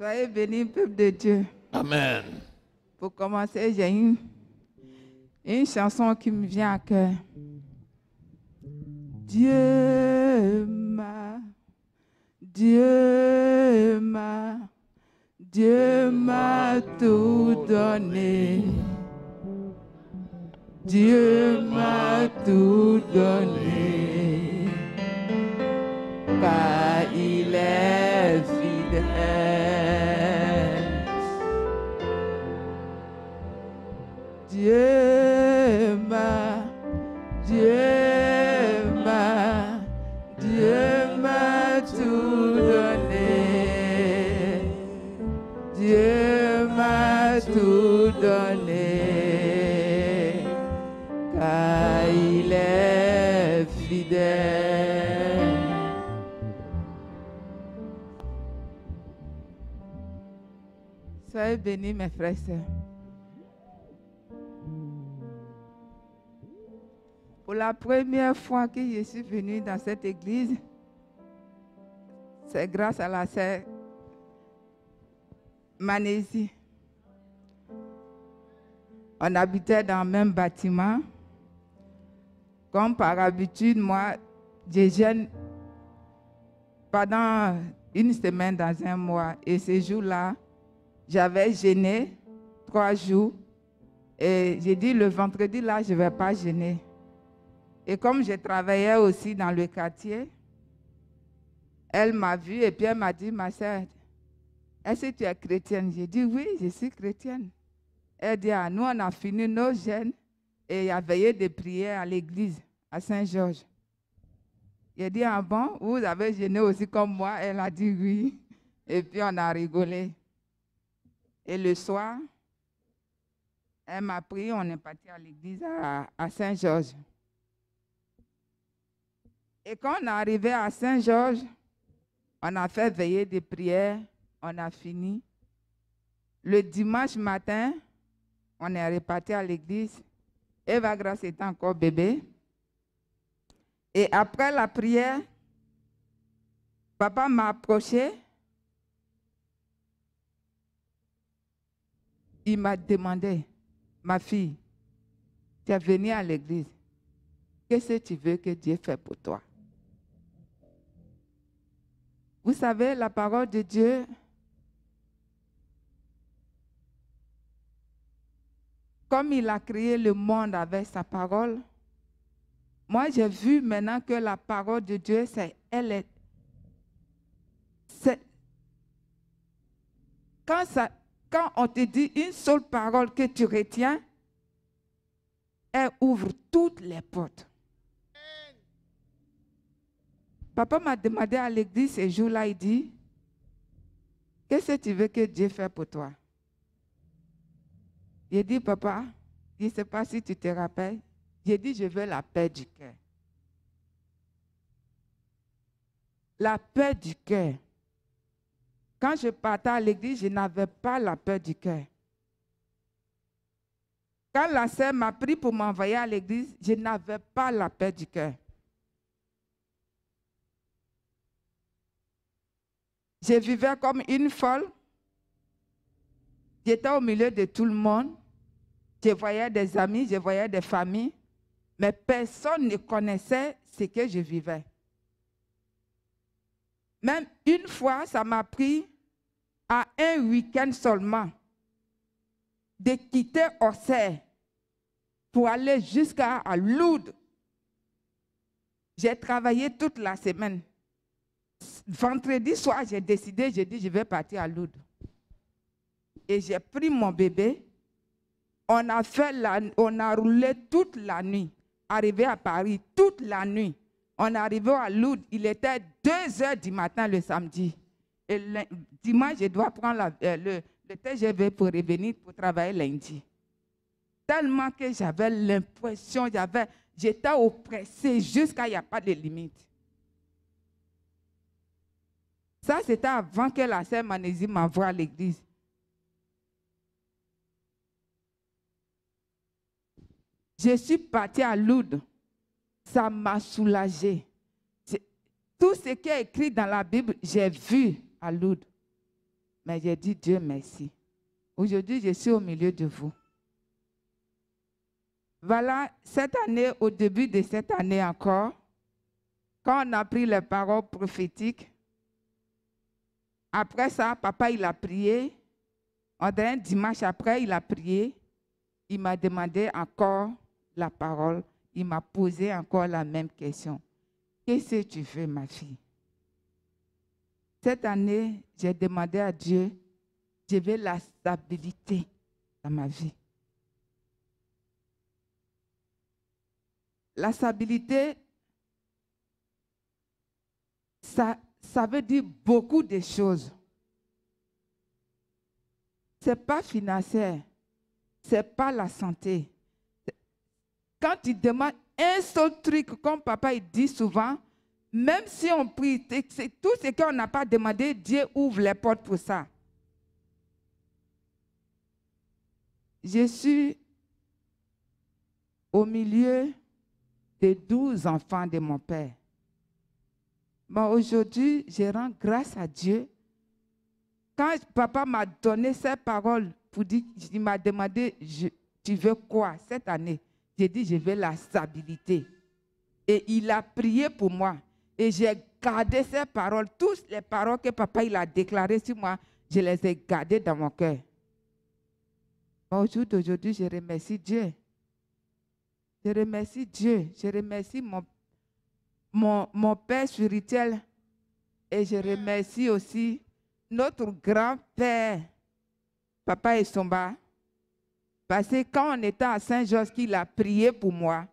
Soyez bénis, peuple de Dieu. Amen. Pour commencer, j'ai une chanson qui me vient à cœur. Dieu m'a tout donné. Dieu m'a tout donné. Car il est fidèle. Dieu m'a tout donné. Dieu m'a tout donné. Car il est fidèle. Soyez bénis, mes frères et sœurs. Pour la première fois que je suis venue dans cette église, c'est grâce à la sœur Manésie. On habitait dans le même bâtiment. Comme par habitude, moi, je jeûne pendant une semaine dans un mois. Et ce jour-là, j'avais jeûné 3 jours. Et j'ai dit, le vendredi, là, je ne vais pas jeûner. Et comme je travaillais aussi dans le quartier, elle m'a vue et puis elle m'a dit, ma soeur, est-ce que tu es chrétienne? J'ai dit, oui, je suis chrétienne. Elle dit, ah, nous, on a fini nos jeûnes et il y a veillé de prière à l'église, à Saint-Georges. J'ai dit, ah bon, vous avez jeûné aussi comme moi? Elle a dit oui. Et puis on a rigolé. Et le soir, elle m'a pris, on est parti à l'église à Saint-Georges. Et quand on est arrivé à Saint-Georges, on a fait veiller de prière, on a fini. Le dimanche matin, on est reparti à l'église. Eva Grace était encore bébé. Et après la prière, papa m'a approché. Il m'a demandé, ma fille, tu es venue à l'église. Qu'est-ce que tu veux que Dieu fasse pour toi? Vous savez, la parole de Dieu, comme il a créé le monde avec sa parole, moi j'ai vu maintenant que la parole de Dieu, quand on te dit une seule parole que tu retiens, elle ouvre toutes les portes. Papa m'a demandé à l'église ce jour-là, il dit, qu'est-ce que tu veux que Dieu fasse pour toi? J'ai dit, papa, je ne sais pas si tu te rappelles, j'ai dit, je veux la paix du cœur. La paix du cœur. Quand je partais à l'église, je n'avais pas la paix du cœur. Quand la sœur m'a pris pour m'envoyer à l'église, je n'avais pas la paix du cœur. Je vivais comme une folle. J'étais au milieu de tout le monde. Je voyais des amis, je voyais des familles, mais personne ne connaissait ce que je vivais. Même une fois, ça m'a pris à un week-end seulement de quitter Auxerre pour aller jusqu'à Lourdes. J'ai travaillé toute la semaine. Vendredi soir, j'ai décidé, j'ai dit, je vais partir à Lourdes. Et j'ai pris mon bébé. On a roulé toute la nuit. Arrivé à Paris, toute la nuit. On est arrivé à Lourdes. Il était 2h du matin le samedi. Et le dimanche, je dois prendre le TGV pour revenir pour travailler lundi. Tellement que j'avais l'impression, j'étais oppressée jusqu'à il n'y a pas de limite. Ça, c'était avant que la sœur Manésie m'envoie à l'église. Je suis partie à Lourdes. Ça m'a soulagée. Tout ce qui est écrit dans la Bible, j'ai vu à Lourdes. Mais j'ai dit Dieu merci. Aujourd'hui, je suis au milieu de vous. Voilà, cette année, au début de cette année encore, quand on a pris les paroles prophétiques, après ça, papa, il a prié. Un dimanche après, il a prié. Il m'a demandé encore la parole. Il m'a posé encore la même question. Qu'est-ce que tu veux, ma fille? Cette année, j'ai demandé à Dieu, je veux la stabilité dans ma vie. La stabilité, ça veut dire beaucoup de choses. Ce n'est pas financier, ce n'est pas la santé. Quand tu demandes un seul truc, comme papa il dit souvent, même si on prie, tout ce qu'on n'a pas demandé, Dieu ouvre les portes pour ça. Je suis au milieu de 12 enfants de mon père. Mais aujourd'hui, je rends grâce à Dieu. Quand papa m'a donné ces paroles, pour dire, il m'a demandé, tu veux quoi cette année? J'ai dit, je veux la stabilité. Et il a prié pour moi. Et j'ai gardé ces paroles. Toutes les paroles que papa il a déclarées sur moi, je les ai gardées dans mon cœur. Au jour d'aujourd'hui, je remercie Dieu. Je remercie Dieu. Je remercie mon Père spirituel. Et je remercie aussi notre grand-père, Papa Essomba. Parce que quand on était à Saint-Georges, qu'il a prié pour moi,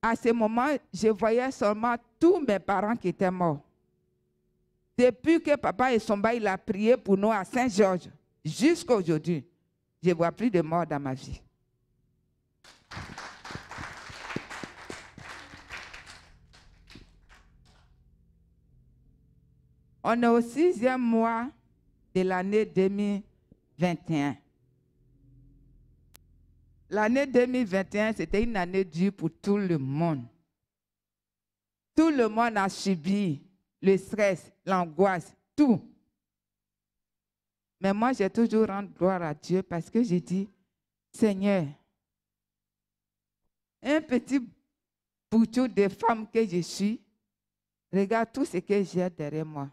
à ce moment, je voyais seulement tous mes parents qui étaient morts. Depuis que Papa Essomba, il a prié pour nous à Saint-Georges, jusqu'à aujourd'hui, je ne vois plus de morts dans ma vie. On est au 6e mois de l'année 2021. L'année 2021, c'était une année dure pour tout le monde. Tout le monde a subi le stress, l'angoisse, tout. Mais moi, j'ai toujours rendu gloire à Dieu parce que j'ai dit, Seigneur, un petit bouton de femme que je suis, regarde tout ce que j'ai derrière moi.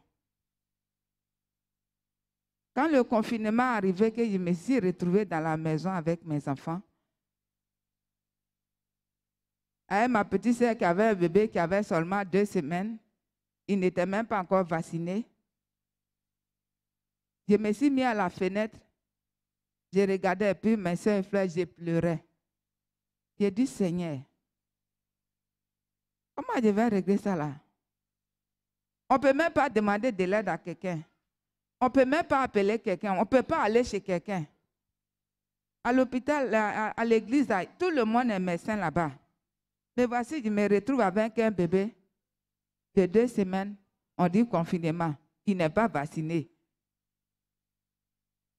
Quand le confinement est arrivé, que je me suis retrouvée dans la maison avec mes enfants, avec ma petite sœur qui avait un bébé qui avait seulement 2 semaines, il n'était même pas encore vacciné. Je me suis mis à la fenêtre, je regardais, et puis mes soeurs et frères, je pleurais. J'ai dit, Seigneur, comment je vais régler ça là? On ne peut même pas demander de l'aide à quelqu'un. On ne peut même pas appeler quelqu'un. On ne peut pas aller chez quelqu'un. À l'hôpital, à l'église, tout le monde est médecin là-bas. Mais voici, je me retrouve avec un bébé de 2 semaines. On dit confinement. Il n'est pas vacciné.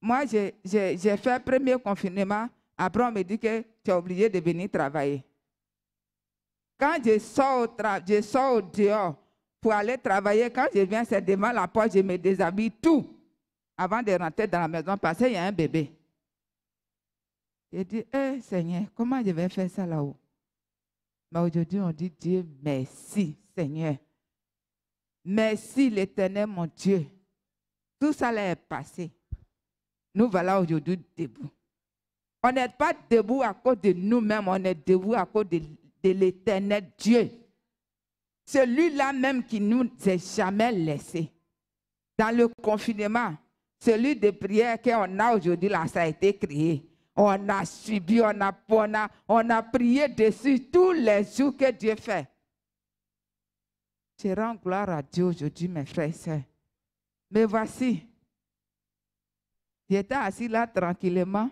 Moi, j'ai fait le premier confinement. Après, on me dit que tu es obligé de venir travailler. Quand je sors dehors pour aller travailler, quand je viens, c'est devant la porte, je me déshabille tout avant de rentrer dans la maison parce qu'il y a un bébé. J'ai dit, Seigneur, comment je vais faire ça là-haut? Mais aujourd'hui, on dit, Dieu, merci, Seigneur. Merci, l'Éternel, mon Dieu. Tout ça là est passé. Nous voilà aujourd'hui debout. On n'est pas debout à cause de nous-mêmes, on est debout à cause de l'Éternel Dieu. Celui-là même qui ne nous a jamais laissés. Dans le confinement, celui de prière qu'on a aujourd'hui, là, ça a été créé. On a subi, on a prié dessus tous les jours que Dieu fait. Je rends gloire à Dieu aujourd'hui, mes frères et sœurs. Mais voici, j'étais assis là tranquillement.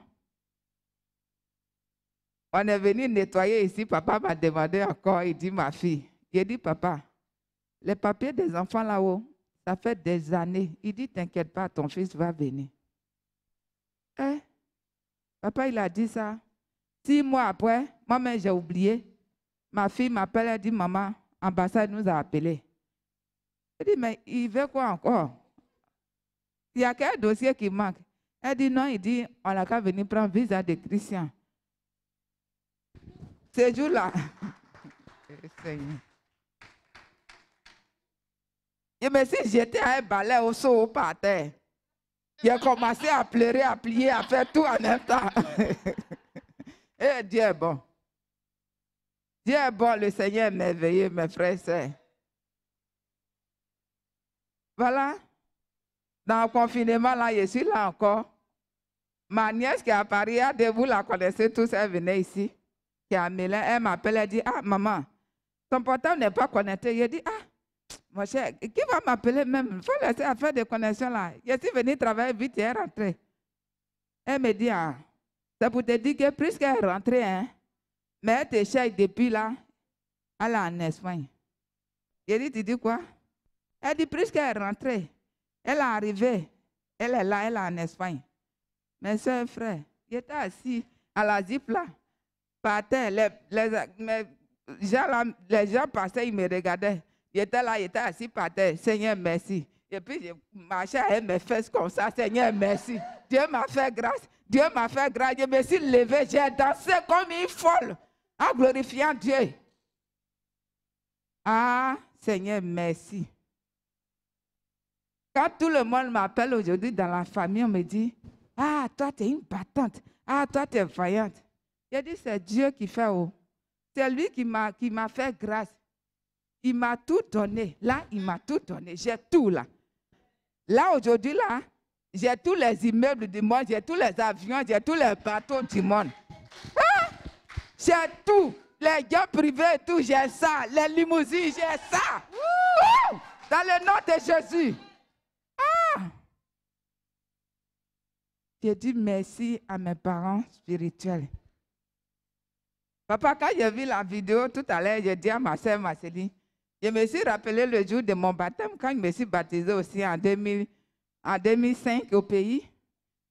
On est venu nettoyer ici. Papa m'a demandé encore, il dit, ma fille. J'ai dit, papa, les papiers des enfants là-haut, ça fait des années. Il dit, t'inquiète pas, ton fils va venir. Papa, il a dit ça. 6 mois après, moi-même, j'ai oublié. Ma fille m'appelle, elle dit, maman, l'ambassade nous a appelés. Elle dit, mais il veut quoi encore? Il y a quel dossier qui manque? Elle dit non, il dit, on n'a qu'à venir prendre visa de Christian. Ce jour-là, je me suis jeté à un balai au sol par terre. J'ai commencé à pleurer, à plier, à faire tout en même temps. Et Dieu est bon. Dieu est bon, le Seigneur est merveilleux, mes frères et sœurs. Voilà. Dans le confinement, là, je suis là encore. Ma nièce qui est à Paris, vous la connaissez tous, elle venait ici. Qui est à Milan, elle m'appelle, elle dit, ah, maman, ton portable n'est pas connecté. Je dis, ah, mon cher, qui va m'appeler même? Il faut laisser à faire des connexions là. Je suis venue travailler vite et elle est rentrée. Elle me dit, ah, c'est pour te dire que plus qu'elle est rentrée, hein, mais elle te cherche depuis là, elle est en Espagne. Je dis, tu dis quoi? Elle dit, plus qu'elle est rentrée, elle est arrivée, elle est là, elle est en Espagne. Mes soeurs et frères, j'étais assis à la zip là, par terre, les gens passaient, ils me regardaient. J'étais là, j'étais assis par terre. Seigneur, merci. Et puis, je marchais avec mes fesses comme ça. Seigneur, merci. Dieu m'a fait grâce. Dieu m'a fait grâce. Je me suis levée, j'ai dansé comme une folle en glorifiant Dieu. Ah, Seigneur, merci. Quand tout le monde m'appelle aujourd'hui dans la famille, on me dit, ah, toi, tu es une battante. Ah, toi, tu es vaillante. J'ai dit, c'est Dieu qui fait. Oh. C'est lui qui m'a fait grâce. Il m'a tout donné. Là, il m'a tout donné. J'ai tout là. Là, aujourd'hui, là, j'ai tous les immeubles du monde, j'ai tous les avions, j'ai tous les bateaux du monde. Ah! J'ai tout. Les gars privés et tout, j'ai ça. Les limousines, j'ai ça. Dans le nom de Jésus. Ah! J'ai dit merci à mes parents spirituels. Papa, quand j'ai vu la vidéo tout à l'heure, j'ai dit à ma soeur Marceline, je me suis rappelé le jour de mon baptême, quand je me suis baptisé aussi en 2005 au pays.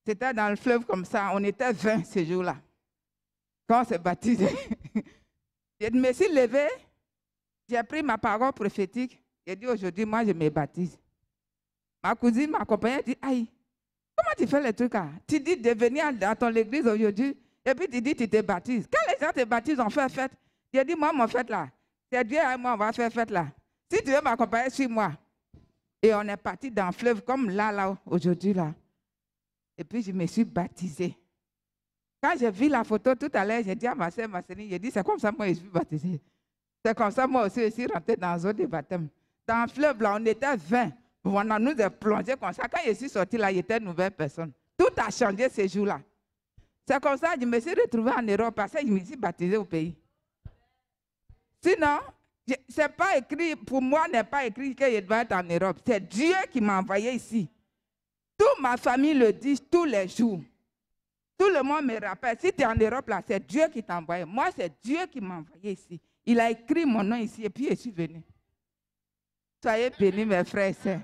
C'était dans le fleuve comme ça, on était 20 ce jour-là, quand on s'est baptisé. Je me suis levé, j'ai pris ma parole prophétique, j'ai dit aujourd'hui, moi je me baptise. Ma cousine m'accompagnait, elle dit, aïe, comment tu fais les trucs là? Tu dis de venir dans ton église aujourd'hui, et puis tu dis tu te baptises. Quand les gens te baptisent, on fait fête. J'ai dit, moi, mon fête là, c'est Dieu et moi, on va faire fête là. Si tu veux m'accompagner, suis-moi. Et on est parti dans le fleuve comme là, aujourd'hui là. Et puis je me suis baptisée. Quand j'ai vu la photo tout à l'heure, j'ai dit à ma soeur Marceline, j'ai dit, c'est comme ça moi je suis baptisée. C'est comme ça moi aussi je suis rentrée dans la zone de baptême. Dans le fleuve là, on était 20. On a nous plongé comme ça. Quand je suis sortie là, il était une nouvelle personne. Tout a changé ces jours-là. C'est comme ça que je me suis retrouvée en Europe parce que je me suis baptisée au pays. Sinon, c'est pas écrit, pour moi, n'est pas écrit que je dois être en Europe. C'est Dieu qui m'a envoyé ici. Toute ma famille le dit tous les jours. Tout le monde me rappelle. Si tu es en Europe, là, c'est Dieu qui t'a envoyé. Moi, c'est Dieu qui m'a envoyé ici. Il a écrit mon nom ici et puis je suis venue. Soyez bénis, mes frères et sœurs.